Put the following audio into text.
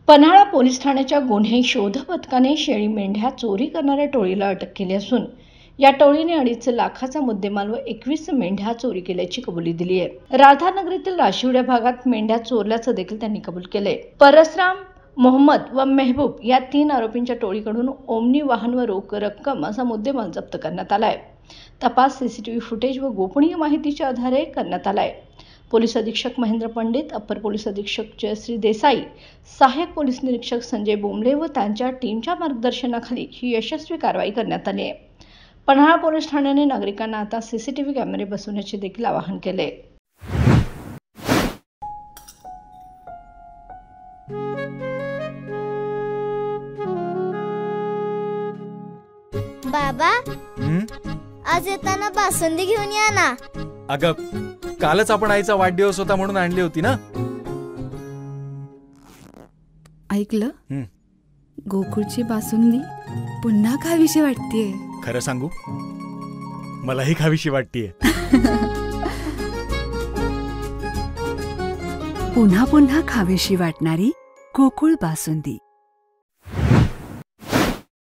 Panhala police ठाण्याच्या गुन्हे शोध पथकाने शेळी मेंढ्या चोरी करणाऱ्या टोळीला अटक केली असून या टोळीने 2.5 लाखाचा मुद्देमाल व 21 मेंढ्या चोरी केल्याची कबुली दिली आहे। राधानगरीतील राशिवड्या भागात मेंढ्या चोरल्याचं देखील त्यांनी कबूल केले। परसराम, मोहम्मद व मेहबूब या 3 आरोपींच्या टोळीकडून ओमनी वाहन व रोख रक्कम असा मुद्देमाल जप्त करण्यात आलाय। तपास सीसीटीव्ही फुटेज व गोपनीय माहितीच्या आधारे करण्यात आलाय। पोलीस अधीक्षक महेंद्र पंडित, अप्पर पोलीस अधीक्षक जयश्री देसाई, सहाय्यक पोलीस निरीक्षक संजय बोंबले व त्यांच्या टीमच्या मार्गदर्शनाखाली ही यशस्वी कारवाई करण्यात आली आहे। पन्हाळा पोलीस ठाण्याने नागरिकांना आता सीसीटीव्ही कॅमेरे बसवण्याचे देखील आवाहन केले। बाबा, आज येताना बासुंदी घेऊन या ना। अगं, कालच आपण आईचा वाढदिवस होता म्हणून आणली होती ना। ऐकलं, गोकुळची बासुंदी पुन्हा खावीशी वाटतेय। खरं सांगू, मलाही खावीशी वाटतेय। पुन्हा पुन्हा खावीशी वाटणारी गोकुळ बासुंदी।